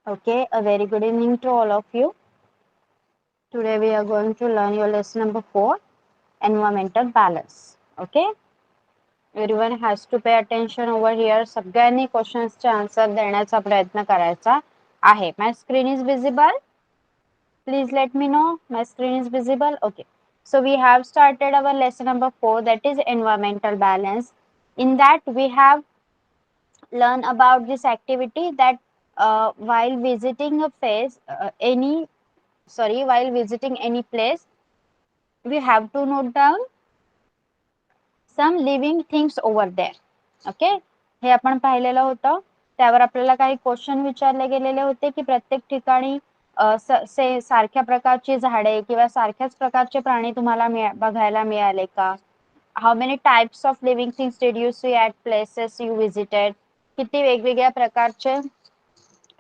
Okay, a very good evening to all of you. Today we are going to learn your lesson number 4, environmental balance. Okay, everyone has to pay attention over here. सगळ्यांनी क्वेश्चन्सचे answer देण्याचा प्रयत्न करायचा आहे. My screen is visible. Please let me know. My screen is visible. Okay. So we have started our lesson number 4, that is environmental balance. In that we have learn about this activity that while visiting a place, while visiting any place, we have to note down some living things over there. Okay, हे आपण पाहिलेलं होतं. त्यावर आपल्याला काही question विचारले गेलेले होते की प्रत्येक ठिकाणी सारख्या प्रकारची झाडे किंवा सारख्याच प्रकारचे प्राणी तुम्हाला बघायला मिळाले का? How many types of living things did you see at places you visited? किती वेगवेगळ्या प्रकारचे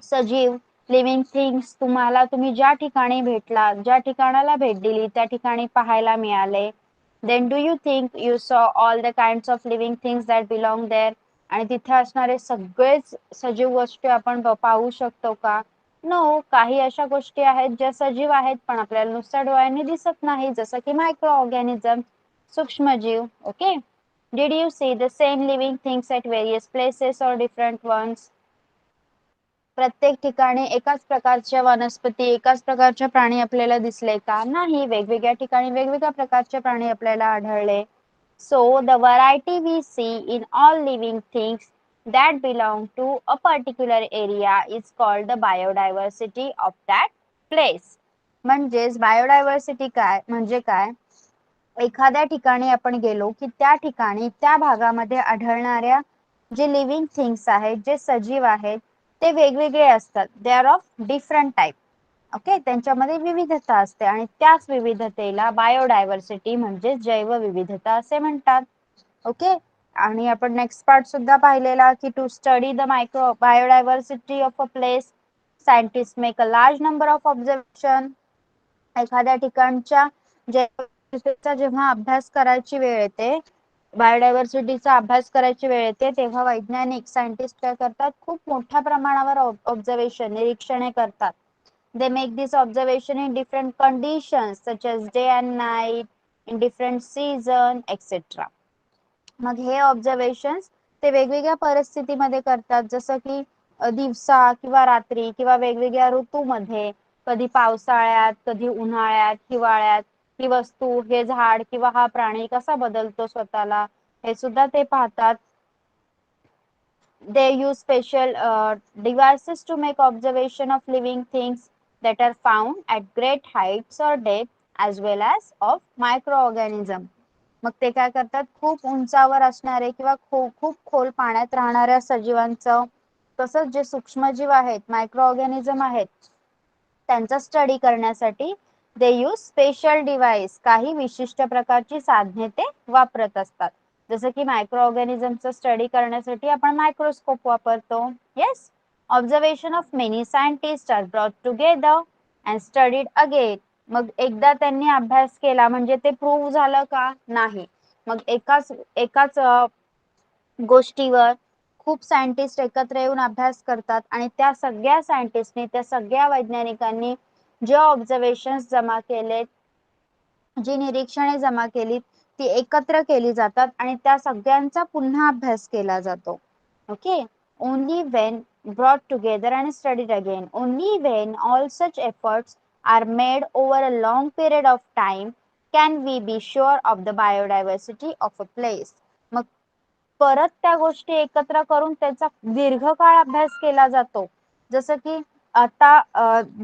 सजीव लिव्हिंग थिंग्स तुम्ही ज्या ठिकाणी भेटला, ज्या ठिकाणाला भेट दिली त्या ठिकाणी पाहायला मिळाले. Then do you think you saw all the kinds of living things that belong there? आणि तिथे असणारे सगळेच सजीव गोष्टी आपण पाहू शकतो का? नो, काही अशा गोष्टी आहेत ज्या सजीव आहेत पण आपल्याला नुसत्या डोळ्यांनी दिसत नाही, जसं की मायक्रो ऑर्गॅनिझम, सूक्ष्मजीव. Okay, did you see the same living things at various places or different ones? प्रत्येक ठिकाणी एकाच प्रकारच्या वनस्पती, एकाच प्रकारचे प्राणी आपल्याला दिसले का? नाही, वेगवेगळ्या ठिकाणी वेगवेगळ्या प्रकारचे प्राणी आपल्याला आढळले. So the variety we see in all living things that belong to a particular area is called the biodiversity of that place. म्हणजेच बायोडायव्हर्सिटी काय म्हणजे काय? एखाद्या ठिकाणी आपण गेलो की त्या ठिकाणी त्या भागामध्ये आढळणाऱ्या जे लिव्हिंग थिंग्स आहेत, जे सजीव आहेत, ते वेगवेगळे असतात. They are of different type. Okay, त्यांच्यामध्ये विविधता असते आणि त्याच विविधतेला बायोडायव्हर्सिटी म्हणजे जैवविविधता असे म्हणतात. ओके, आणि आपण नेक्स्ट पार्ट सुद्धा पाहिलेला की to study the micro biodiversity of a place, scientist make a large number of observation. एखाद्या ठिकाणच्या जैवविविधतेचा जेव्हा अभ्यास करायची वेळ येते, बायोडायव्हर्सिटीचा अभ्यास करायची वेळ येते, तेव्हा वैज्ञानिक सायंटिस्ट काय करतात? खूप मोठ्या प्रमाणावर ऑब्झर्वेशन, निरीक्षणे करतात. They make this observation in different conditions such as day and night, in different season, etc. मग हे ऑब्झर्वेशन्स ते वेगवेगळ्या परिस्थितीमध्ये करतात, जसं की दिवसा किंवा रात्री किंवा वेगवेगळ्या ऋतूमध्ये, कधी पावसाळ्यात, कधी उन्हाळ्यात, हिवाळ्यात, ही वस्तू, हे झाड किंवा हा प्राणी कसा बदलतो स्वतःला, हे सुद्धा ते पाहतात. They use special devices to make observation of living things that are found at great heights or depth as well as of microorganism. मग ते काय करतात? खूप उंचावर असणारे किंवा खूप खोल पाण्यात राहणाऱ्या सजीवांचं, तसंच जे सूक्ष्मजीव आहेत, मायक्रो ऑर्गॅनिझम आहेत, त्यांचा स्टडी करण्यासाठी दे यूज स्पेशल डिव्हाइस, काही विशिष्ट प्रकारची साधने ते वापरत असतात. जसं की मायक्रो ऑर्गॅनिझमचा स्टडी करण्यासाठी आपण मायक्रोस्कोप वापरतो. Yes, observation of many scientist are brought together and studied again. मग एकदा त्यांनी अभ्यास केला म्हणजे ते प्रूव्ह झालं का? नाही. मग एकाच गोष्टीवर खूप सायंटिस्ट एकत्र येऊन अभ्यास करतात आणि त्या सगळ्या सायंटिस्टनी, त्या सगळ्या वैज्ञानिकांनी जे ऑब्झर्वेशन्स जमा केलेत, जी निरीक्षणे जमा केलीत, ती एकत्र केली जातात आणि त्या सगळ्यांचा पुन्हा अभ्यास केला जातो. Okay, only when brought together and studied again, only when all such efforts are made over a long period of time can we be sure of the biodiversity of a place. मग परत त्या गोष्टी एकत्र करून त्याचा दीर्घकाळ अभ्यास केला जातो. जसं की आता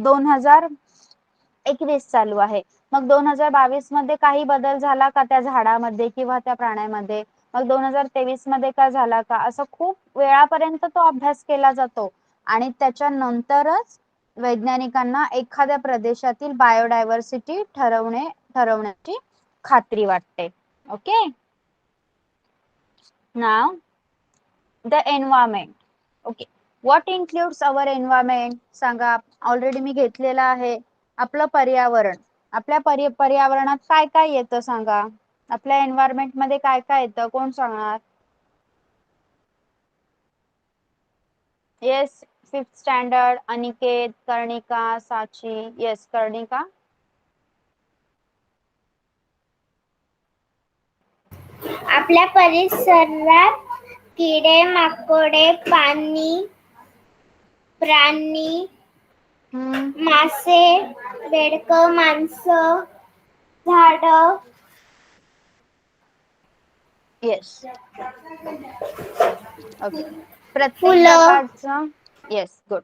2021 चालू आहे, मग 2022 मध्ये काही बदल झाला का त्या झाडामध्ये किंवा त्या प्राण्यामध्ये? मग 2023 मध्ये का झाला का? असं खूप वेळापर्यंत तो अभ्यास केला जातो आणि त्याच्यानंतरच वैज्ञानिकांना एखाद्या प्रदेशातील बायोडायव्हर्सिटी ठरवण्याची खात्री वाटते. Okay, now the environment. Okay, what includes our environment? सांगा. ऑलरेडी मी घेतलेलं आहे. आपलं पर्यावरण. आपल्या पर्यावरणात काय काय येतं सांगा. आपल्या एन्व्हायरमेंट मध्ये काय काय येतं? कोण सांगणार? येस, 5th स्टँडर्ड, अनिकेत, कर्णिका, साची. येस कर्णिका. आपल्या परिसरात किडे, माकोडे, प्राणी, मासे, बेडकं, माणसं, झाडं. येस. ओके. प्रत्येक फुलं. प्रकारचं. Yes good.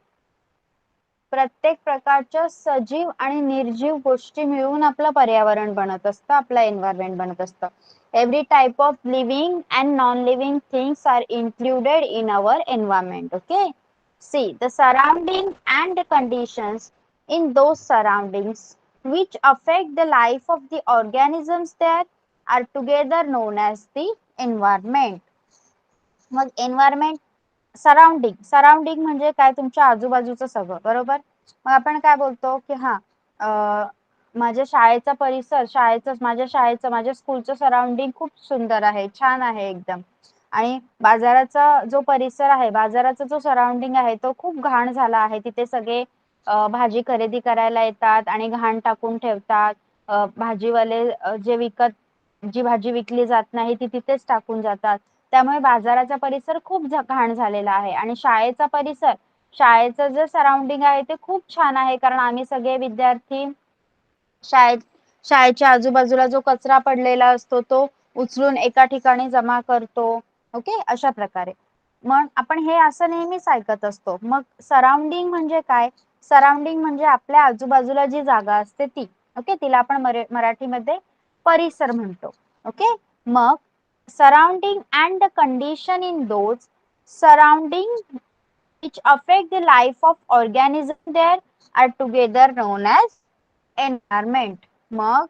प्रत्येक प्रकारच्या सजीव आणि निर्जीव गोष्टी मिळून आपलं पर्यावरण बनत असतं, आपलं एन्व्हायरमेंट बनत असतं. Every type of living and non living things are included in our environment. Okay. See the surrounding and conditions in those surroundings which affect the life of the organisms there are together known as the environment. मग environment, surrounding म्हणजे काय, तुमच्या आजूबाजूचं सगळं, बरोबर. मग आपण काय बोलतो की माझ्या शाळेचा परिसर, माझ्या स्कूलचं सराउंडिंग खूप सुंदर आहे, छान आहे एकदम. आणि बाजाराचा जो परिसर आहे, बाजाराचा जो सराउंडिंग आहे तो खूप घाण झाला आहे. तिथे सगळे भाजी खरेदी करायला येतात आणि घाण टाकून ठेवतात. भाजीवाले जी भाजी विकली जात नाही ती तिथेच टाकून जातात. त्यामुळे बाजाराचा परिसर खूप घाण झालेला आहे. आणि शाळेचं जे सराउंडिंग आहे ते खूप छान आहे, कारण आम्ही सगळे विद्यार्थी शाळेच्या आजूबाजूला जो कचरा पडलेला असतो तो उचलून एका ठिकाणी जमा करतो. ओके, अशा प्रकारे. मग आपण हे असं नेहमीच ऐकत असतो. मग सराउंडिंग म्हणजे काय? सराउंडिंग म्हणजे आपल्या आजूबाजूला जी जागा असते ती. ओके, तिला आपण मराठीमध्ये परिसर म्हणतो. ओके. मग surrounding and the condition in those surrounding which affect the life of organism there are together known as environment. मग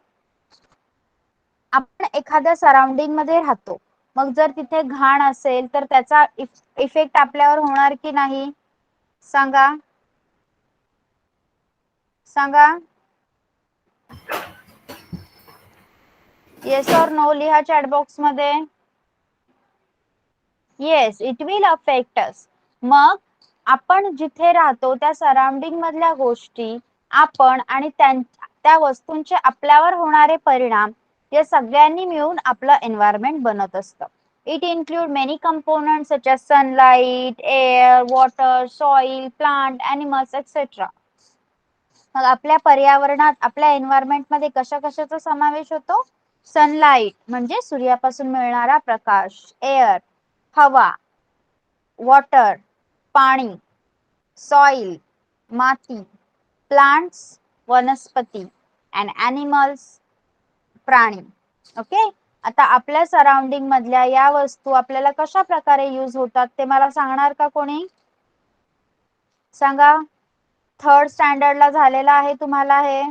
आपण एखाद्या सराउंडिंग मध्ये राहतो, मग जर तिथे घाण असेल तर त्याचा इफेक्ट आपल्यावर होणार की नाही? सांगा. येस और नो लिहा चॅट बॉक्स मध्ये. Yes, it will affect us. मग आपण जिथे राहतो त्या सराउंडिंग मधल्या गोष्टी, आपण आणि त्या वस्तूंचे आपल्यावर होणारे परिणाम, या सगळ्यांनी मिळून आपलं एन्व्हायरमेंट बनत असतं. It include many components such as sunlight, air, water, soil, plant, animals etcetera. मग आपल्या पर्यावरणात, आपल्या एन्व्हायरमेंट मध्ये कशा कशाचा समावेश होतो? सनलाइट म्हणजे सूर्यापासून मिळणारा प्रकाश, एअर हवा, वॉटर पाणी, सॉइल माती, प्लांट्स वनस्पती, अँड ॲनिमल्स प्राणी. ओके. आता आपल्या सराउंडिंग मधल्या या वस्तू आपल्याला कशा प्रकारे यूज होतात ते मला सांगणार का कोणी? सांगा. 3rd स्टँडर्डला झालेला आहे तुम्हाला हे.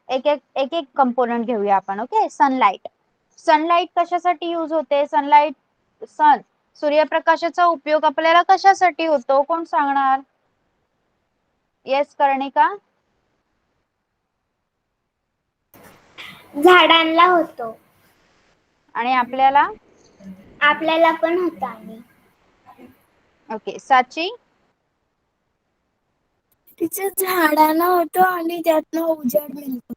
एक एक कंपोनेंट घेऊया आपण. ओके. सनलाइट कशासाठी यूज होते? सूर्यप्रकाशाचा उपयोग आपल्याला कशासाठी होतो? कोण सांगणार? येस कर्णिका. झाडांना होतो. आणि आपल्याला पण होता. ओके. साची. तिच्या झाडांना होतो आणि त्यातनं उजेड मिळतो.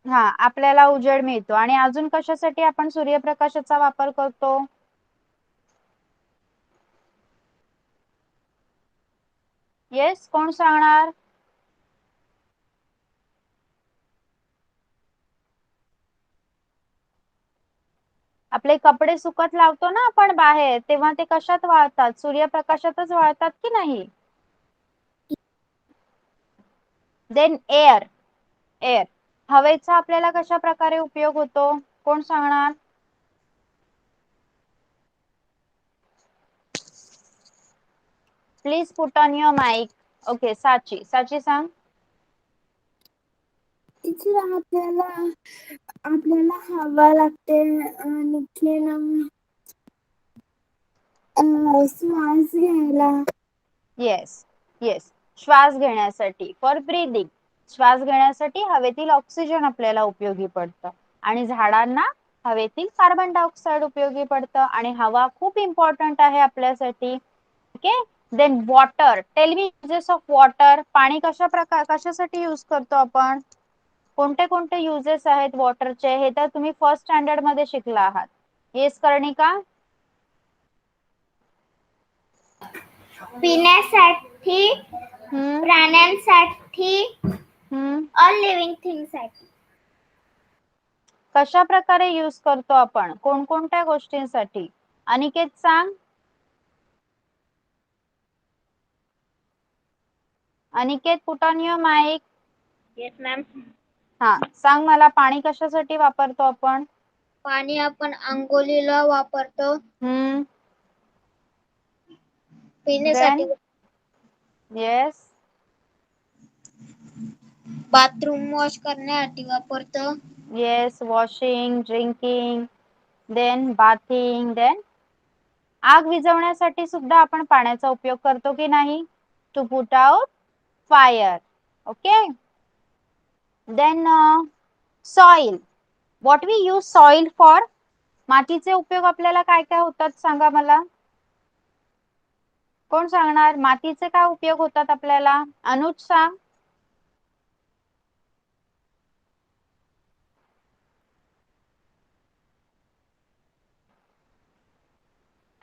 हा, आपल्याला उजेड मिळतो. आणि अजून कशासाठी आपण सूर्यप्रकाशाचा वापर करतो? येस, कोण सांगणार? आपले कपडे सुकत लावतो ना आपण बाहेर, तेव्हा ते कशात वाळतात? सूर्यप्रकाशातच वाळतात की नाही? देन एअर हवेचा आपल्याला कशा प्रकारे उपयोग होतो? कोण सांगणार? Please put on your mic. Okay. Sachi सांग. तिची आपल्याला हवा लागते आणि श्वास घ्यायला. येस श्वास घेण्यासाठी, फॉर ब्रीदिंग. श्वास घेण्यासाठी हवेतील ऑक्सिजन आपल्याला उपयोगी पडतं. आणि झाडांना हवेतील कार्बन डायऑक्साइड उपयोगी पडतं. आणि हवा खूप इम्पॉर्टंट आहे आपल्यासाठी. Okay. Then water, tell me uses of water. पाणी कशासाठी यूज करतो आपण? कोणते कोणते युजेस आहेत वॉटरचे हे तर तुम्ही फर्स्ट स्टँडर्ड मध्ये शिकला आहात. येस कर्णिका? पिण्यासाठी, हम्म प्राण्यांसाठी, हम्म ऑल लिव्हिंग थिंग्स साठी. कशा प्रकारे यूज करतो आपण? कोणकोणत्या गोष्टींसाठी? अनिकेत सांग. Aniket, put on your mic. Yes ma'am. हा, सांग मला पाणी कशासाठी वापरतो आपण? पाणी आपण अंघोळीला वापरतो, हम्म पिण्यासाठी, येस. बाथरूम वॉश करण्यासाठी वापरतो, yes, washing, drinking, then bathing, then आग विझवण्यासाठी सुद्धा आपण पाण्याचा उपयोग करतो की नाही? To put out fire. Okay. Then soil, what we use soil for. मातीचे उपयोग आपल्याला काय काय होतात सांगा मला. कोण सांगणार? मातीचे काय उपयोग होतात आपल्याला? अनुज सांग.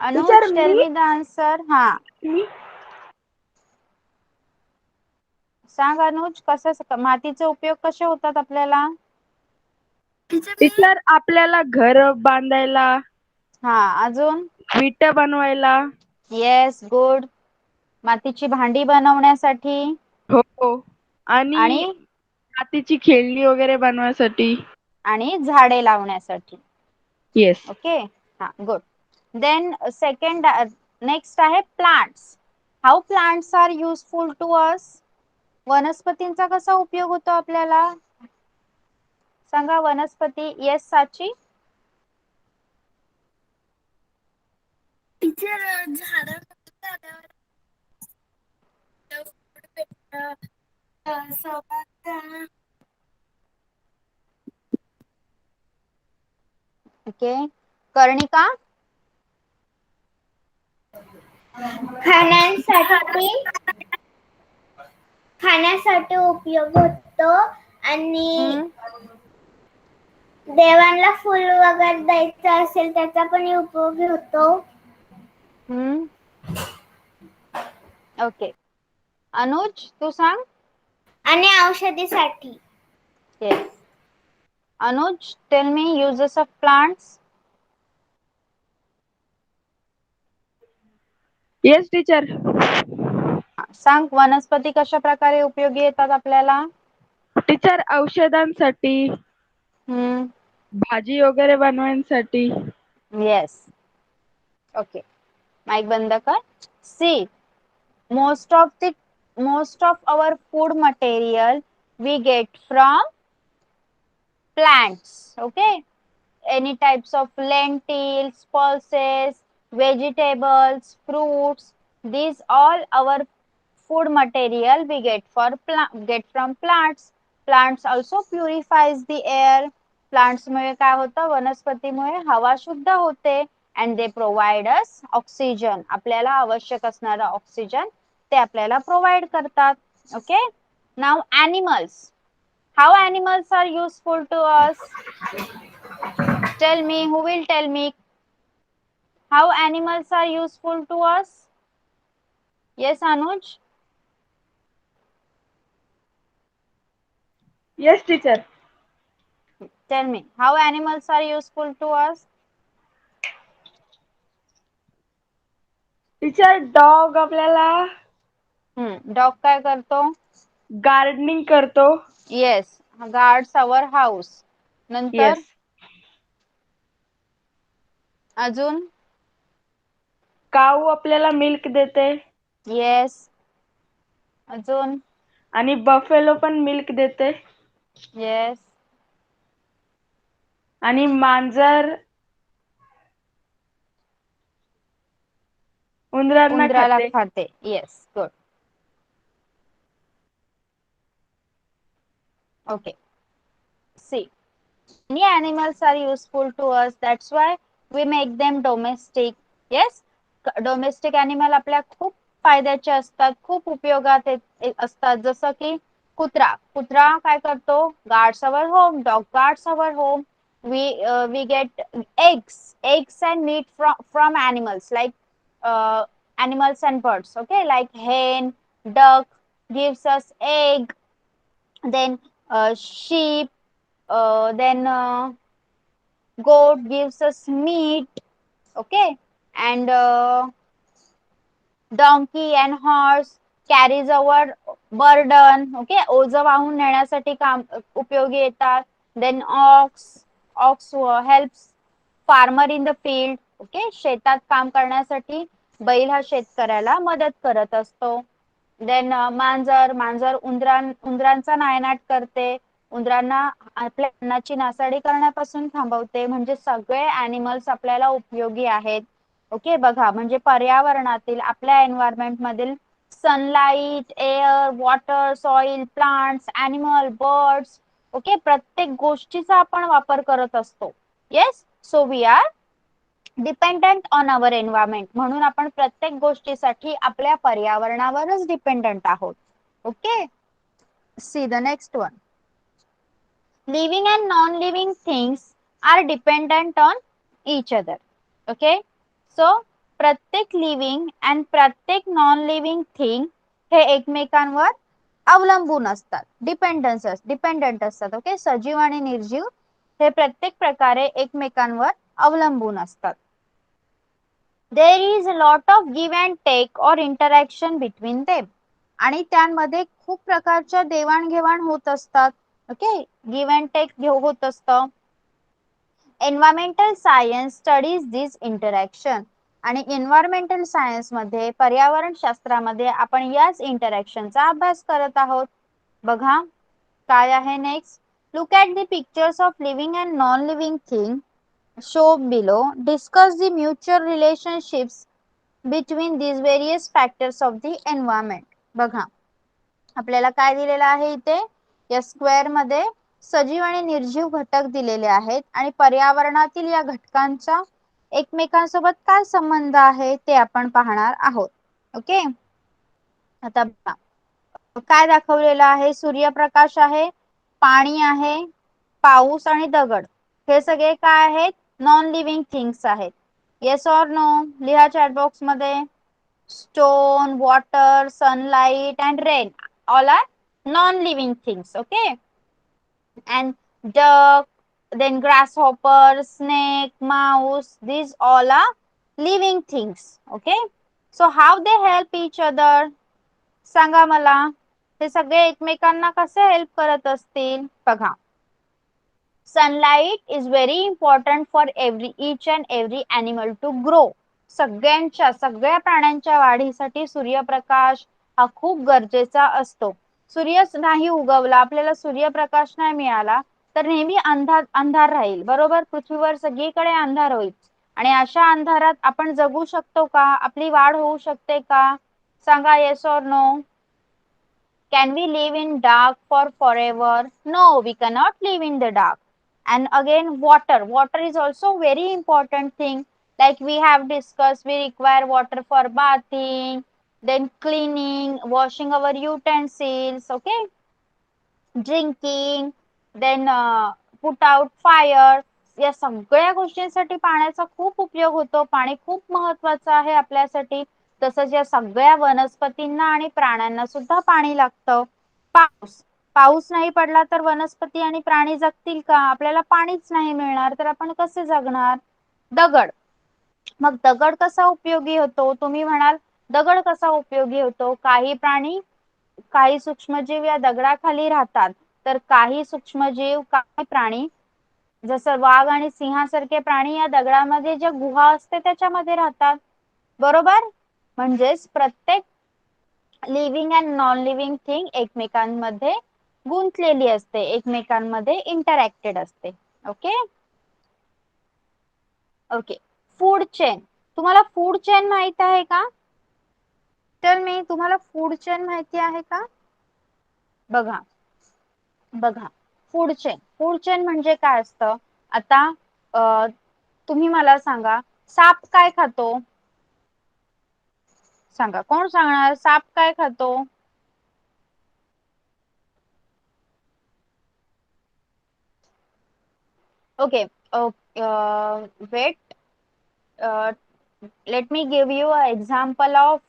Anuj, tell me the answer. हा, सांग अनुज, कसं मातीचे उपयोग कसे होतात आपल्याला? टीचर आपल्याला घर बांधायला, हा, अजून? विटा बनवायला. Yes, good. मातीची भांडी बनवण्यासाठी हो, आणि आणि मातीची खेळणी वगैरे बनवायसाठी. आणि झाडे लावण्यासाठी. येस. ओके. हा, गुड. देन सेकंड, नेक्स्ट आहे plants. How plants are useful to us. वनस्पतींचा कसा उपयोग होतो आपल्याला सांगा? वनस्पती. येस साची. टीचर झाड ओके. कर्णिका? खाण्यासाठी उपयोग होतो आणि हम्म देवांना फुल वगैरे द्यायचं असेल त्याचा पण उपयोग होतो. हम्म ओके. अनुज, तू सांग. आणि औषधीसाठी. Yes. Anuj, tell me uses of plants. Yes teacher. सांग, वनस्पती कशा प्रकारे उपयोगी येतात आपल्याला? टीचर औषधांसाठी, हम्म भाजी वगैरे बनवण्यासाठी. येस. ओके, माईक बंद कर. See, most of our food material we get from plants. Okay, any types of lentils, pulses, vegetables, fruits, these all our food material we get from plants. Plants also purifies the air. Plants मुळे काय होतं? वनस्पतीमुळे हवा शुद्ध होते. And they provide us oxygen. आपल्याला आवश्यक असणारा oxygen ते आपल्याला प्रोव्हाइड करतात. Okay. Now animals. How animals are useful to us? Tell me, who will tell me how animals are useful to us? Yes, Anuj? Yes teacher. Tell me, how animals are useful to us? Teacher dog आपल्याला dog काय करतो? Gardening करतो. Yes, guards our house. नंतर yes. अजून? काऊ आपल्याला milk देते. Yes. अजून? आणि बफेलो पण मिल्क देते. येस. आणि मांजर उंदरांना उंदराला खाते. खाते. Yes, good. Okay. See, many animals are useful to us. That's why we make them domestic. Yes, domestic animal आपल्या खूप फायद्याचे असतात, खूप उपयोगात असतात. जसं की कुत्रा काय करतो? Guards our home. Dog guards our home. We get eggs and meat from animals like animals and birds. Okay, like hen, duck gives us egg. Then sheep. Then goat gives us meat. Okay, and donkey and horse carries our burden. Okay, ओझं वाहून नेण्यासाठी काम उपयोगी येतात. Then ox helps farmer in the field. Okay, शेतात काम करण्यासाठी बैल हा शेतकऱ्याला मदत करत असतो. देन मांजर उंदरांचा नायनाट करते. उंदरांना आपल्या अन्नाची नासाडी करण्यापासून थांबवते. म्हणजे सगळे अॅनिमल्स आपल्याला उपयोगी आहेत. ओके, बघा म्हणजे पर्यावरणातील आपल्या एन्व्हायरमेंट मधील sunlight, air, water, soil, plants, animal, birds. Okay, प्रत्येक गोष्टीचा आपण वापर करत असतो. Yes, so we are dependent on our environment. म्हणून आपण प्रत्येक गोष्टीसाठी आपल्या पर्यावरणावरच डिपेंडंट आहोत. Okay, see the next one. Living and non living things are dependent on each other. Okay, so प्रत्येक लिव्हिंग अँड प्रत्येक नॉन लिव्हिंग थिंग हे एकमेकांवर अवलंबून असतात. डिपेंडंट असतात. ओके, सजीव आणि निर्जीव हे प्रत्येक प्रकारे एकमेकांवर अवलंबून असतात. There is a lot of give and take or interaction between them. आणि त्यांमध्ये खूप प्रकारच्या देवाणघेवाण होत असतात. ओके, गिव्ह अँड टेक होत असतं. एन्व्हायरमेंटल सायन्स स्टडीज दिस इंटरॅक्शन. आणि एन्व्हायरमेंटल सायन्स मध्ये, पर्यावरण शास्त्रामध्ये आपण याच इंटरॅक्शनचा अभ्यास करत आहोत. बघा काय आहे next. Look at the pictures of living and non living thing shown below. Discuss the mutual relationships between these various factors of the environment. बघा आपल्याला काय दिलेलं आहे इथे, या स्क्वेअर मध्ये सजीव आणि निर्जीव घटक दिलेले आहेत आणि पर्यावरणातील या घटकांचा एकमेकांसोबत काय संबंध आहे ते आपण पाहणार आहोत. ओके, आता बघा काय दाखवलेलं आहे. सूर्यप्रकाश आहे, पाणी आहे, पाऊस आणि दगड हे सगळे काय आहेत? नॉन लिव्हिंग थिंग्स आहेत. येस ऑर नो लिहा चॅट बॉक्स मध्ये. Stone, water, sunlight and rain all are non living things. Okay, and duck, then grasshopper, snake, mouse, these all are living things. Okay, so how they help each other? सांगा मला, हे सगळे एकमेकांना कसे help करत असतील? बघा, sunlight is very important for each and every animal to grow. सगळ्या प्राण्यांच्या वाढीसाठी सूर्यप्रकाश हा खूप गरजेचा असतो. सूर्य नाही उगवला, आपल्याला सूर्यप्रकाश नाही मिळाला तर नेहमी अंधार राहील. बरोबर, पृथ्वीवर सगळीकडे अंधार होईल. आणि अशा अंधारात आपण जगू शकतो का? आपली वाढ होऊ शकते का? सांगा, yes or no. Can we live in dark for forever? No, we cannot live in the dark. And again, water is also very important thing. Like we have discussed, we require water for bathing, then cleaning, washing our utensils. Okay, drinking, then put out fire. या सगळ्या गोष्टींसाठी पाण्याचा खूप उपयोग होतो. पाणी खूप महत्वाचं आहे आपल्यासाठी. तसंच या सगळ्या वनस्पतींना आणि प्राण्यांना सुद्धा पाणी लागतं. पाऊस नाही पडला तर वनस्पती आणि प्राणी जगतील का? आपल्याला पाणीच नाही मिळणार तर आपण कसे जगणार? दगड, मग दगड कसा उपयोगी होतो? तुम्ही म्हणाल दगड कसा उपयोगी होतो? काही सूक्ष्मजीव या दगडाखाली राहतात, तर काही सूक्ष्मजीव, काही प्राणी जसं वाघ आणि सिंहासारखे प्राणी या दगडामध्ये ज्या गुहा असते त्याच्यामध्ये राहतात. बरोबर, म्हणजेच प्रत्येक living and non living thing एकमेकांमध्ये गुंतलेली असते, एकमेकांमध्ये इंटरॅक्टेड असते. Okay okay, food chain. तुम्हाला फूड चेन माहित आहे का? तर मी तुम्हाला फूड चेन माहिती आहे का? बघा फूड चेन म्हणजे काय असतं? आता तुम्ही मला सांगा, साप काय खातो? सांगा, कोण सांगणार? साप काय खातो? Okay, wait, let me give you an example of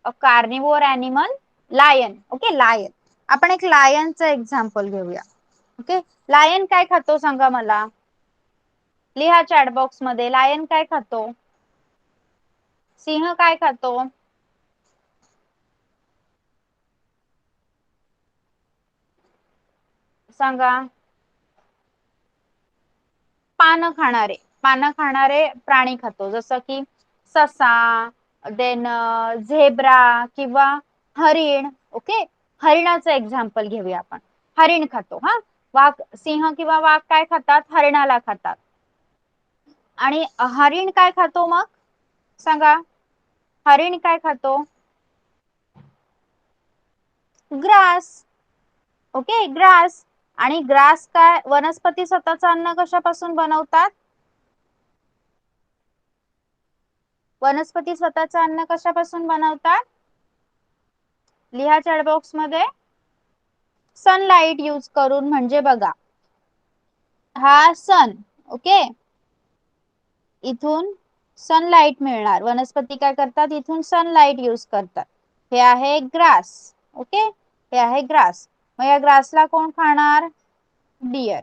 a carnivore animal, lion. Okay, lion. आपण एक लायनचं एक्झाम्पल घेऊया. ओके, लायन काय खातो सांगा मला, लिहा चॅट बॉक्स मध्ये. लायन काय खातो? सिंह काय खातो? सांगा. पानं खाणारे प्राणी खातो, जसं की ससा, देन झेब्रा किंवा हरिण. ओके, हरिणाचं एक्झाम्पल घेऊया आपण. हरिण खातो. हा, वाघ, सिंह किंवा वाघ काय खातात? हरिणाला खातात. आणि हरिण काय खातो मग सांगा? हरिण काय खातो? ग्रास. Okay, grass. आणि ग्रास काय, वनस्पती स्वतःचं अन्न कशापासून बनवतात? वनस्पती स्वतःचं अन्न कशापासून बनवतात? लिहा चॅट बॉक्स मध्ये. सनलाइट यूज करून. म्हणजे बघा, हा सन. ओके, इथून सनलाइट मिळणार. वनस्पती काय करतात? इथून सनलाइट यूज करतात. हे आहे ग्रास. ओके, हे आहे ग्रास. मग या ग्रासला कोण खाणार? डियर.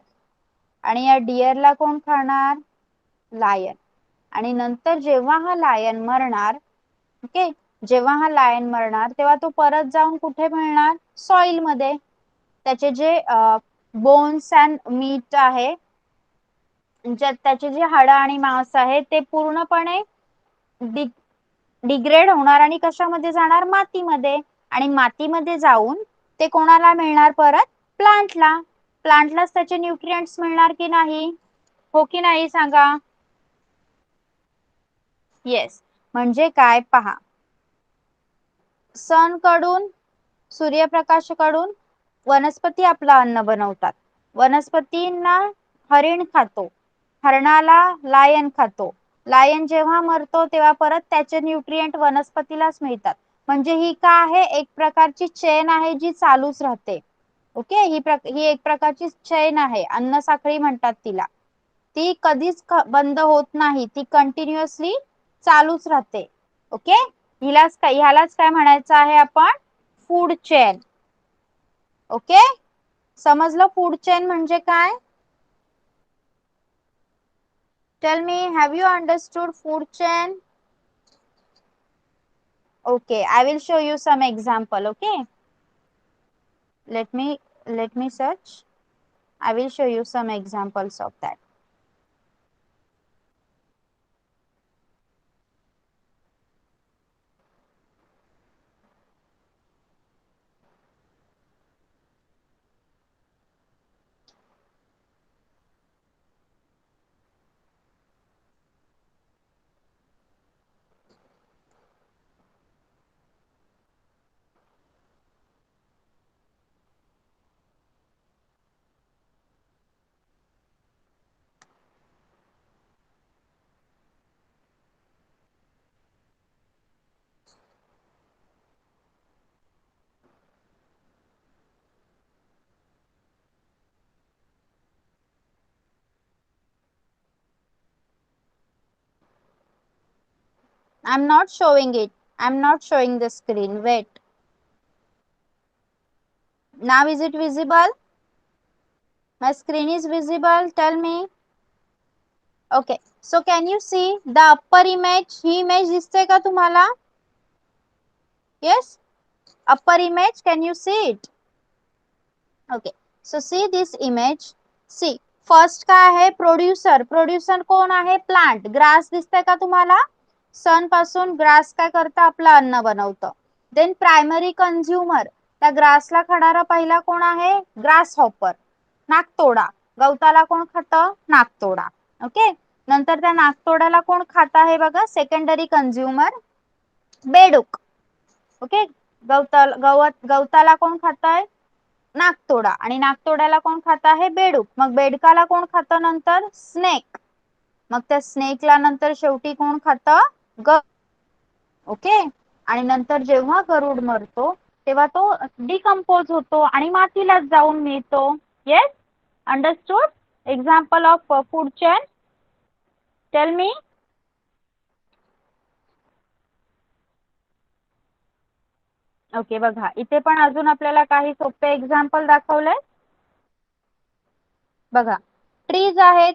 आणि या डियरला कोण खाणार? लायन. आणि नंतर जेव्हा हा लायन मरणार, ओके, जेव्हा हा लायन मरणार तेव्हा तो परत जाऊन कुठे मिळणार? सॉइल मध्ये. त्याचे जे बोन्स अँड मीट आहे, त्याचे जे हाडं आणि मांस आहे ते पूर्णपणे डिग्रेड होणार आणि कशामध्ये जाणार? मातीमध्ये. आणि मातीमध्ये जाऊन ते कोणाला मिळणार परत? प्लांटला. प्लांटलाच त्याचे न्यूट्रिएंट्स मिळणार की नाही? हो की नाही सांगा? येस. म्हणजे काय पहा, सन कडून, सूर्यप्रकाशाकडून वनस्पती आपलं अन्न बनवतात. वनस्पतींना हरिण खातो, हरणाला लायन खातो. लायन जेव्हा मरतो तेव्हा परत त्याचे न्यूट्रिएंट वनस्पतीलाच मिळतात. म्हणजे ही का आहे? एक प्रकारची चेन आहे जी चालूच राहते. ओके, ही एक प्रकारची चेन आहे, अन्न साखळी म्हणतात तिला. ती कधीच बंद होत नाही, ती कंटिन्युअसली चालूच राहते. ओके, ह्यालाच काय म्हणायचं आहे आपण? Food chain. ओके, समजलं फूड चेन म्हणजे काय? Tell me, have you understood food chain? Okay, I will show you some example. Okay, let me search. I will show you some examples of that. I'm not showing it. I'm not showing the screen. Wait. Now is it visible? My screen is visible. Tell me. Okay. So can you see the upper image? He image दिसते का तुम्हाला? Yes. Upper image. Can you see it? Okay. So see this image. See. First काय आहे? Producer. Producer कोण आहे? Plant. Grass दिसतंय का तुम्हाला? सन पासून ग्रास काय करतं? आपलं अन्न बनवतं. Then primary consumer. त्या ग्रासला खाणारा पहिला कोण आहे? ग्रास हॉपर, नाकतोडा. गवताला कोण खातं? नाकतोडा. ओके, नंतर त्या नाकतोड्याला कोण खात आहे बघा? सेकंडरी कंझ्युमर, बेडूक. ओके, गवताला कोण खातंय? नाकतोडा. आणि नाकतोड्याला कोण खात आहे? बेडूक. मग बेडकाला कोण खातं नंतर? स्नेक. मग त्या स्नेकला नंतर शेवटी कोण खातं? ओके. आणि नंतर जेव्हा गरुड मरतो तेव्हा तो डिकम्पोज होतो आणि मातीलाच जाऊन मिळतो. Yes, understood. Example of food chain, tell me. Okay, बघा इथे पण अजून आपल्याला काही सोपे एक्झाम्पल दाखवले. बघा, ट्रीज आहेत.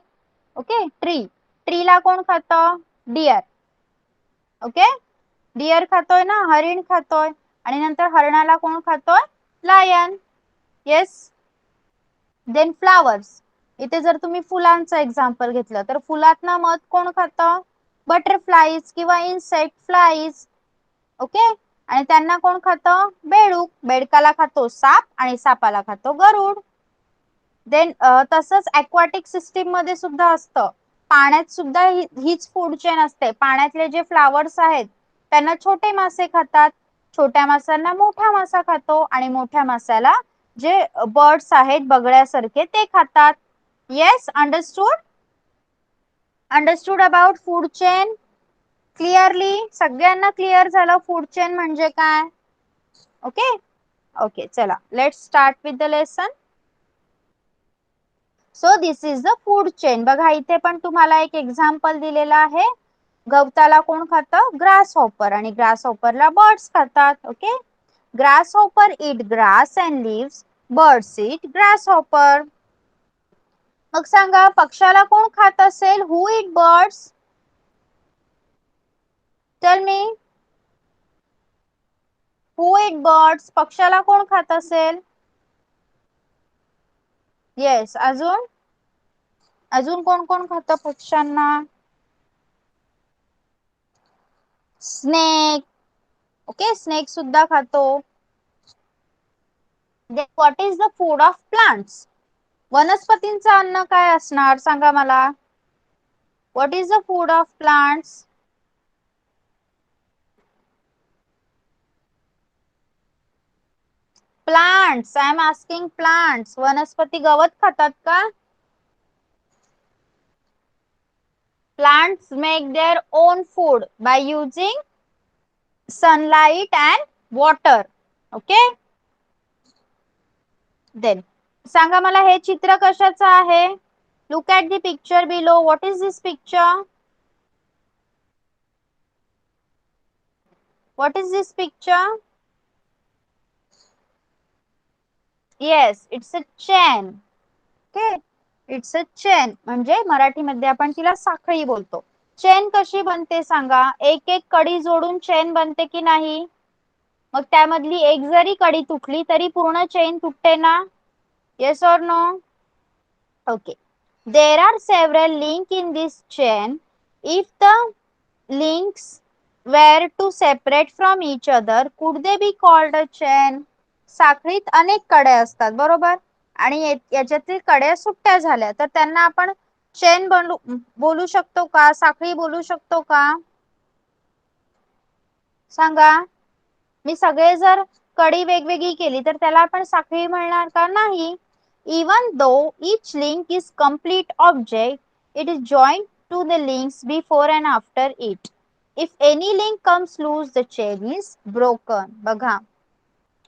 ओके, ट्रीला कोण खातं? डिअर. ओके, डिअर खातोय ना, हरिण खातोय. आणि नंतर हरणाला कोण खातोय? लायन. येस. Then flowers. इथे जर तुम्ही फुलांचं एक्झाम्पल घेतलं तर फुलातनं मध कोण खातं? बटरफ्लाईज किंवा इन्सेक्ट फ्लाईज. ओके. आणि त्यांना कोण खातं? बेडूक. बेडकाला खातो साप आणि सापाला खातो गरुड. देन तसंच ॲक्वाटिक सिस्टीम मध्ये सुद्धा असतं. पाण्यात सुद्धा हीच फूड चेन असते. पाण्यातले जे फ्लावर्स आहेत त्यांना छोटे मासे खातात, छोट्या माशांना मोठा मासा खातो आणि मोठ्या माशाला जे बर्ड्स आहेत बगळ्यासारखे ते खातात. Yes, understood. Understood about food chain clearly? सगळ्यांना क्लिअर झालं फूड चेन म्हणजे काय? ओके. ओके, चला let's start with the lesson. So this is the food chain. बघा इथे पण तुम्हाला एक एक्झाम्पल दिलेला आहे. गवताला कोण खातं? Grass hopper. आणि ग्रास हॉपरला बर्ड्स खातात. Okay. Grasshopper eat grass and leaves. Birds eat grasshopper. मग सांगा पक्षाला कोण खात असेल? Who eat birds? Tell me. Who eat birds? पक्षाला कोण खात असेल? येस, अजून अजून कोण कोण खातं पक्ष्यांना? स्नेक. ओके, स्नेक सुद्धा खातो. Then what is the food of plants? वनस्पतींचं अन्न काय असणार सांगा मला. What is the food of plants? Plants. I am asking plants. वनस्पती गवत खातात का? Plants make their own food by using sunlight and water. Okay. Then सांगा मला हे चित्र कशाचं आहे? Look at the picture below. What is this picture? What is this picture? Yes, it's a chain. Okay. It's a chain. म्हणजे मराठीमध्ये आपण तिला साखळी बोलतो. चेन कशी बनते सांगा? एक एक कडी जोडून चेन बनते की नाही? मग त्यामधली एक जरी कडी तुटली तरी पूर्ण चेन तुटते ना? Yes or no? Okay. There are several links in this chain. If the links were to separate from each other, could they be called a chain? साखळीत अनेक कड्या असतात बरोबर, आणि याच्यातील कड्या सुट्ट्या झाल्या तर त्यांना आपण चेन बोलू शकतो का? साखळी बोलू शकतो का? सांगा. मी सगळे जर कडी वेगवेगळी केली तर त्याला आपण साखळी म्हणणार का? नाही. Even though each link is complete object, it is joined to the links before and after it. If any link comes loose, the chain is broken. बघा,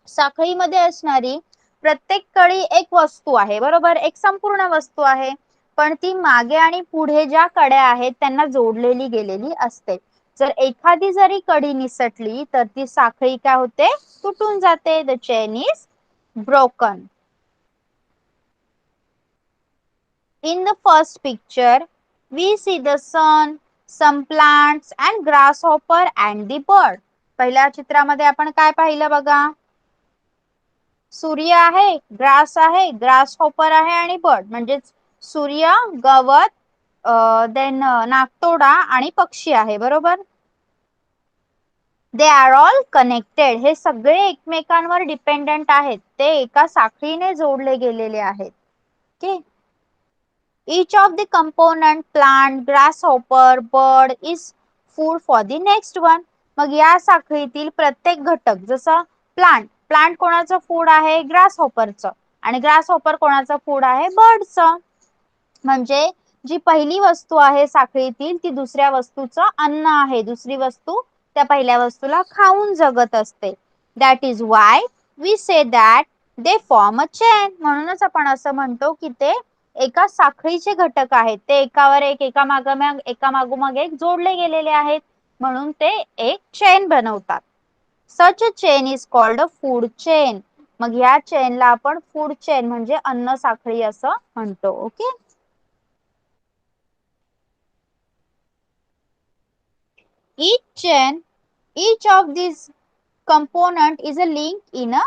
साखळीमध्ये असणारी प्रत्येक कडी एक वस्तू आहे बरोबर, एक संपूर्ण वस्तू आहे, पण ती मागे आणि पुढे ज्या कड्या आहेत त्यांना जोडलेली गेलेली असते. जर एखादी जरी कडी निसटली तर ती साखळी काय होते? तुटून जाते. The chain is broken. In the first picture, we see the sun, some plants and grasshopper and the bird. पहिल्या चित्रामध्ये आपण काय पाहिलं बघा? सूर्य आहे, ग्रास आहे, ग्रासहॉपर आहे आणि बर्ड म्हणजे सूर्य, गवत, देन नाकतोडा आणि पक्षी आहे बरोबर. They are all connected. हे सगळे एकमेकांवर डिपेंडंट आहेत. ते एका साखळीने जोडले गेलेले आहेत. Okay. Each of the component, plant, grasshopper, bird is food for the next one. मग या साखळीतील प्रत्येक घटक, जसं प्लांट कोणाचं फूड आहे? ग्रासहॉपरचं. आणि ग्रासहॉपर कोणाचं फूड आहे? बर्डचं. म्हणजे जी पहिली वस्तू आहे साखळीतील ती दुसऱ्या वस्तूचं अन्न आहे, दुसरी वस्तू त्या पहिल्या वस्तूला खाऊन जगत असते. That is why we say that they form a chain. म्हणूनच आपण असं म्हणतो की ते एका साखळीचे घटक आहेत. ते एकावर एक एकामागोमाग एक जोडले गेलेले आहेत, म्हणून ते एक चेन बनवतात. Such a chain is called a food chain. मग या चेनला आपण फूड चेन म्हणजे अन्न साखळी असं म्हणतो. Okay. each of these component is a link in a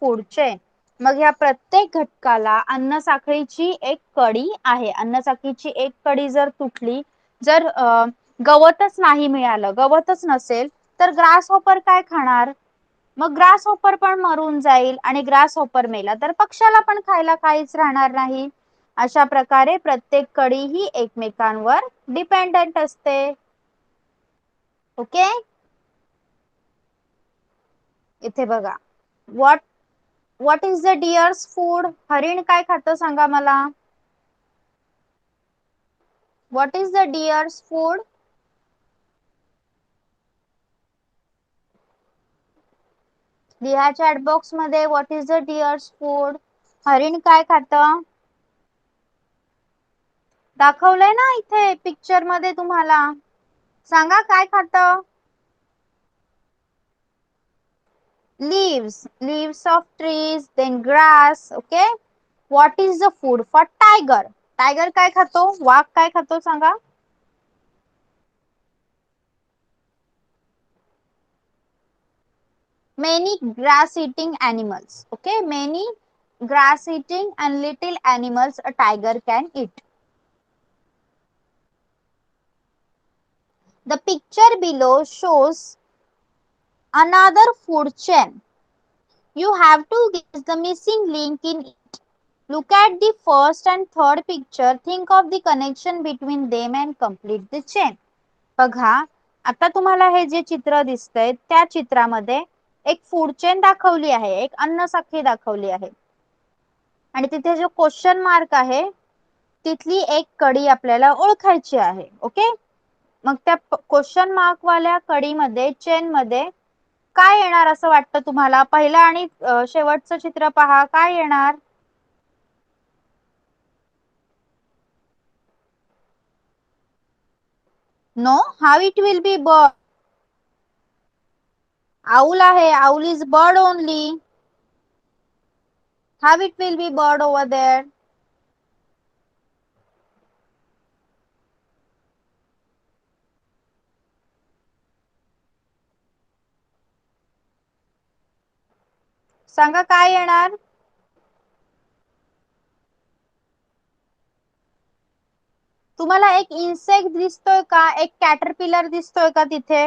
food chain. मग या प्रत्येक घटकाला अन्न साखळीची एक कडी आहे. अन्न साखळीची एक कडी जर तुटली, जर गवतच नाही मिळालं, गवतच नसेल तर ग्रास हॉपर काय खाणार? मग ग्रास हॉपर पण मरून जाईल आणि ग्रास हॉपर मेला तर पक्षाला पण खायला काहीच राहणार नाही. अशा प्रकारे प्रत्येक कडी ही एकमेकांवर डिपेंडंट असते. ओके. इथे बघा, what is the dears food? हरिण काय खातं सांगा मला. What is the dears food? लिहा चॅट बॉक्स मध्ये what is the dears food. हरिण काय खातं? दाखवलंय ना इथे पिक्चर मध्ये तुम्हाला. सांगा काय खातं? leaves of trees, then grass. Okay. What is the food for tiger? Tiger काय खातो? वाघ काय खातो सांगा? Many grass eating animals. Okay. Many grass eating and little animals a tiger can eat. The picture below shows another food chain. You have to guess the missing link in it. Look at the first and third picture. Think of the connection between them and complete the chain. बघा, आता तुम्हाला हे जे चित्र दिसतंय त्या चित्रामध्ये एक फूड चेन दाखवली आहे, एक अन्न साखळी दाखवली आहे आणि तिथे जो क्वेश्चन मार्क आहे तिथली एक कडी आपल्याला ओळखायची आहे. ओके. मग त्या क्वेश्चन मार्क वाल्या कडीमध्ये चेन मध्ये काय येणार असं वाटतं तुम्हाला? पहिलं आणि शेवटचं चित्र पहा, काय येणार? No, how it will be bird? owl आहे, owl is bird only. How it will be bird over there? सांगा काय येणार? तुम्हाला एक इन्सेक्ट दिसतोय का? एक कॅटरपिलर दिसतोय का तिथे?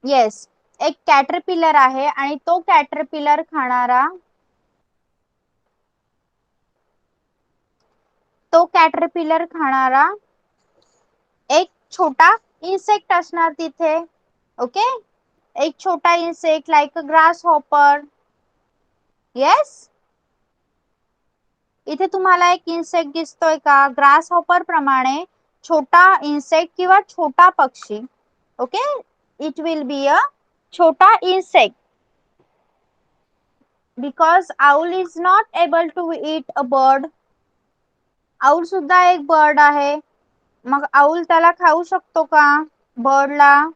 येस, एक कॅटरपिलर आहे आणि तो कॅटरपिलर खाणारा एक छोटा इन्सेक्ट असणार तिथे. ओके. एक छोटा insect like a grass hopper. Yes. इथे तुम्हाला एक इन्सेक्ट दिसतोय का? ग्रास हॉपर प्रमाणे छोटा इन्सेक्ट किंवा छोटा पक्षी. Okay. It will be a छोटा insect. Because owl is not able to eat a bird. Owl सुद्धा एक बर्ड आहे. मग owl त्याला खाऊ शकतो का? बर्डला.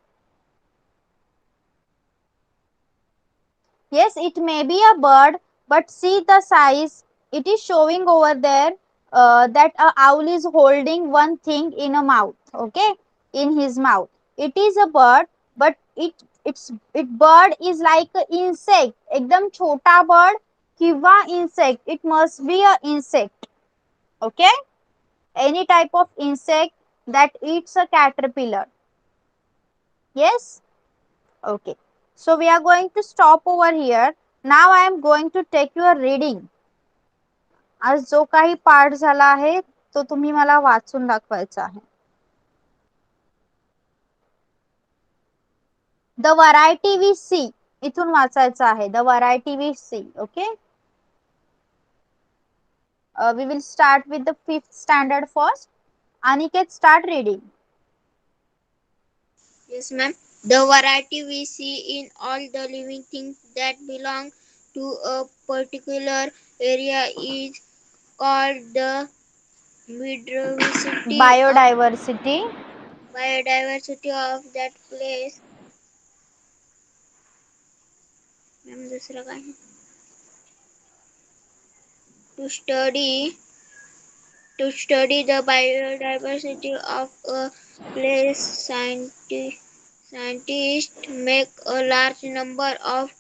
Yes, it may be a bird, but see the size. It is showing over there that a owl is holding one thing in a mouth. Okay, in his mouth. It is a bird, but it bird is like a insect. एकदम छोटा bird किंवा insect. It must be a insect. Okay, any type of insect that eats a caterpillar. Yes. Okay. So we are going to stop over here. Now I am going to take your reading. आज जो काही पाठ झाला आहे तो तुम्ही मला वाचून दाखवायचा आहे. The variety we see. इथून वाचायचं आहे. The variety we see. Okay. We will start with the 5th standard first. Aniket, start reading. Yes, ma'am. The variety we see in all the living things that belong to a particular area is called the Biodiversity. biodiversity of that place. Ma'am दुसरं काय to study the biodiversity of a place, scientists make a large number of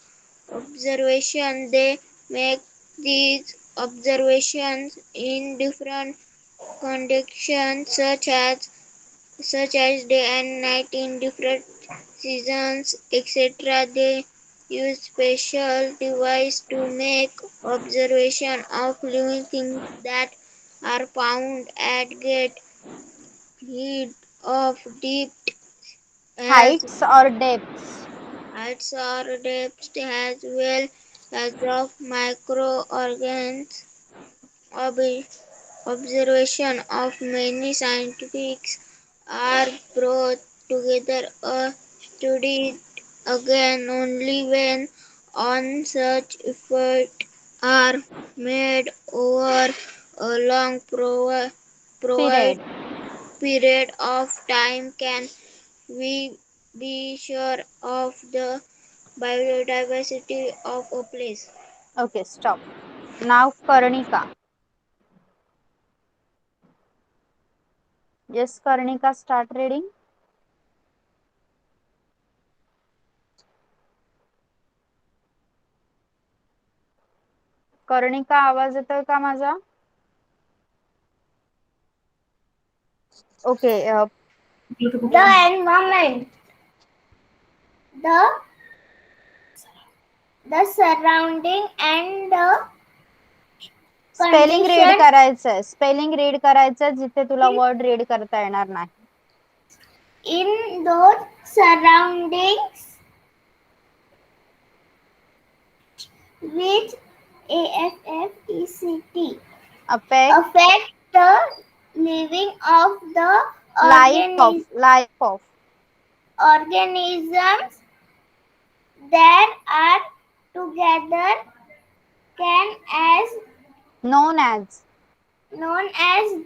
observations. They make these observations in different conditions, such as day and night in different seasons, etc. They use special device to make observation of living things that are found at great height of depth Heights or depths. as well as of microorganisms. Observation of many scientifics are brought together or studied again only when on such efforts are made over a long Period. period of time can we be sure of the biodiversity of a place. Okay, stop. Now Karnika. Yes, Karnika, start reading. कर्णिका, आवाज येतोय का माझा? Okay. The environment. The surrounding and the spelling read condition करायचंय. Spelling read करायचंय जिथे तुला word read करता येणार नाही. in those surroundings which affect the living of the life of organisms that are together known as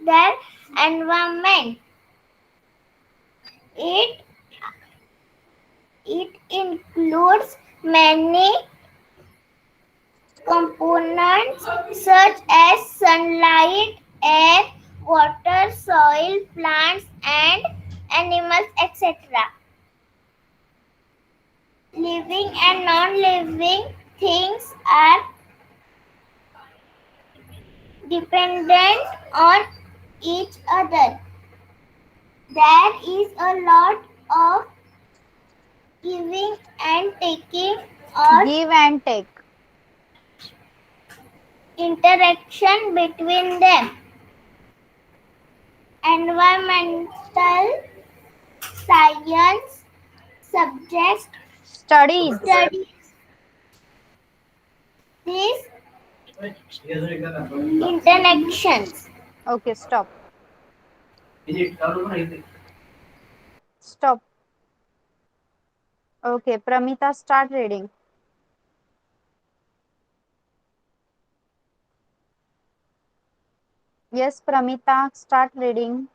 their environment. It includes many components such as sunlight, air, water, soil, plants and animals, etc. Living and non-living things are dependent on each other. There is a lot of giving and taking or give and take. Interaction between them. Environmental science subjects Studies. These interactions. Okay, stop. Stop. Okay, Pramita, start reading. Yes, Pramita, start reading.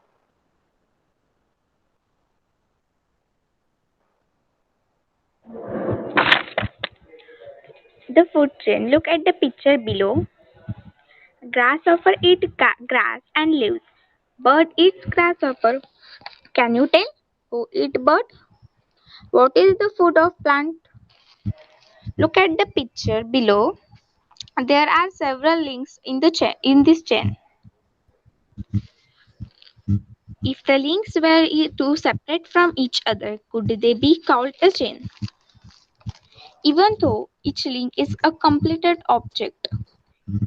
The food chain. Look at the picture below. Grasshopper eat grass and leaves. Bird eats grasshopper. Can you tell who eat bird? What is the food of plant? Look at the picture below. There are several links in this chain. If the links were too separate from each other, could they be called a chain? Even though each link is a completed object,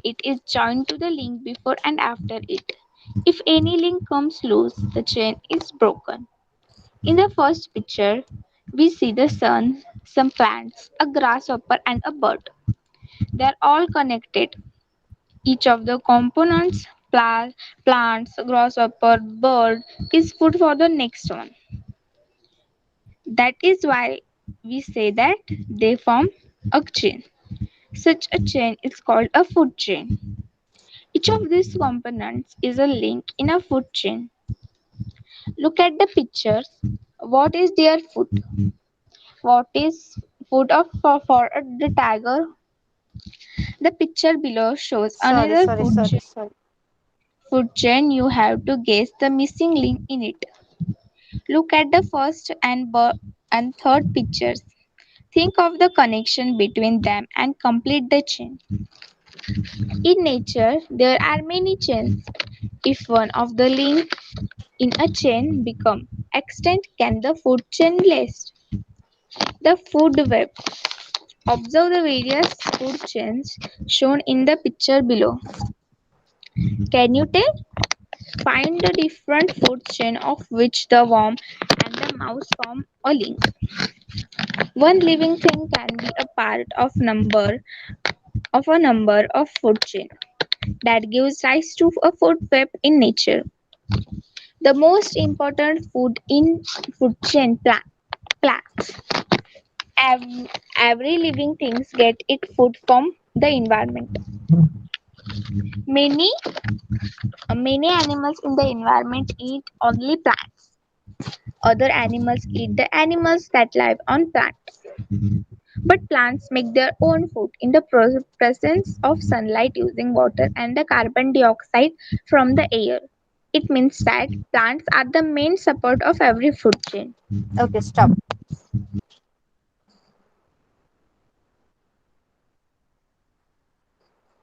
it is joined to the link before and after it. If any link comes loose, the chain is broken. In the first picture, we see the sun, some plants, a grasshopper, and a bird. They are all connected. Each of the components, plants, grasshopper, bird, is food for the next one. That is why we say that they form a chain. Such a chain is called a food chain. Each of these components is a link in a food chain. Look at the pictures. What is their food? What is food of for the tiger? The picture below shows Sorry, another sorry, food sorry, chain. sorry. You have to guess the missing link in it. Look at the first and third pictures. Think of the connection between them and complete the chain. In nature, there are many chains. If one of the links in a chain become extinct, can the food chain last? The food web. Observe the various food chains shown in the picture below. Can you tell? Find the different food chain of which the worm and the mouse form a link. One living thing can be a part of a number of food chain that gives rise to a food web in nature. The most important food in food chain plants. Every living things get its food from the environment. Many many animals in the environment eat only plants. Other animals eat the animals that live on plants. But plants make their own food in the presence of sunlight using water and the carbon dioxide from the air. It means that plants are the main support of every food chain. Okay, stop.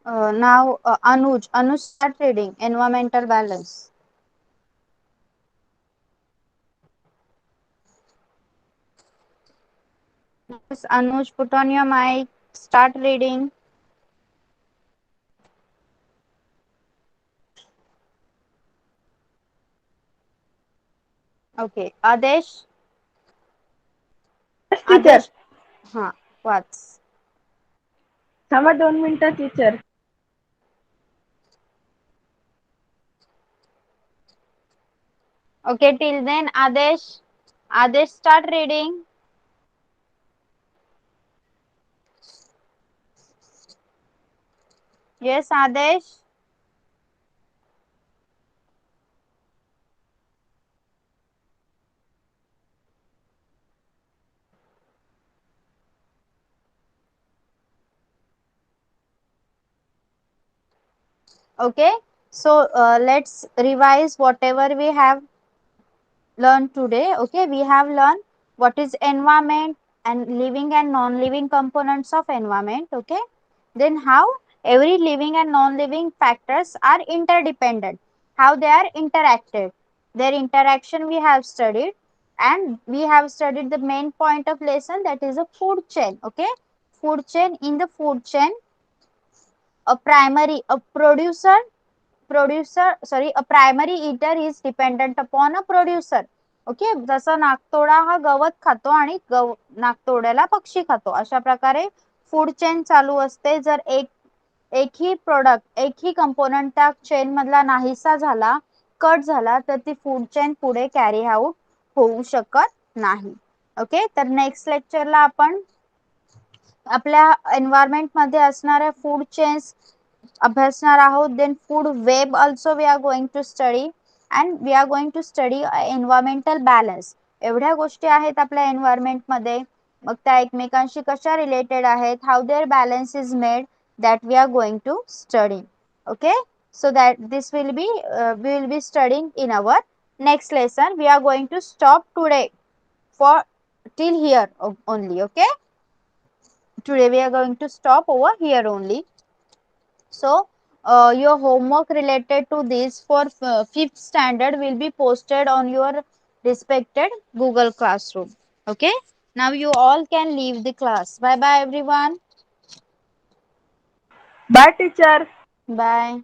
Now, Anuj, start reading environmental balance. Yes, Anuj, put on your mic. Start reading. Okay, Adesh. Teacher Adesh. हाँ, what's थांबा 2 मिनिटं teacher. okay? Till then, Adesh, start reading. Yes, Adesh. Okay. So let's revise whatever we have learned today. Okay, we have learned what is environment and living and non-living components of environment. Okay, then how every living and non-living factors are interdependent, how they are interacted, their interaction we have studied, and we have studied the main point of lesson, that is a food chain. Okay, food chain. In the food chain, a producer, sorry, a primary eater is dependent upon a producer. Okay, जसं नाकतोडा हा गवत खातो आणि नाकतोड्याला पक्षी खातो, अशा प्रकारे food chain चालू असते. जर एकही प्रोडक्ट, एकही कंपोनंट त्या चेन मधला नाहीसा झाला, कट झाला, तर ती फूड चेन पुढे कॅरी आउट होऊ शकत नाही. ओके, तर नेक्स्ट लेक्चरला आपण आपल्या एन्व्हायरमेंट मध्ये असणाऱ्या फूड चेन्स अभ्यासणार आहोत. Then food web also we are going to study, and we are going to study environmental balance. एवढ्या गोष्टी आहेत आपल्या एन्व्हायरमेंट मध्ये, मग त्या एकमेकांशी कशा रिलेटेड आहेत, how their balance is made, that we are going to study. Okay, so that this will be we will be studying in our next lesson. We are going to stop today for till here only. Okay, today we are going to stop over here only. So your homework related to this for 5th standard will be posted on your respected Google Classroom. Okay, now you all can leave the class. Bye bye everyone. Bye teacher. Bye.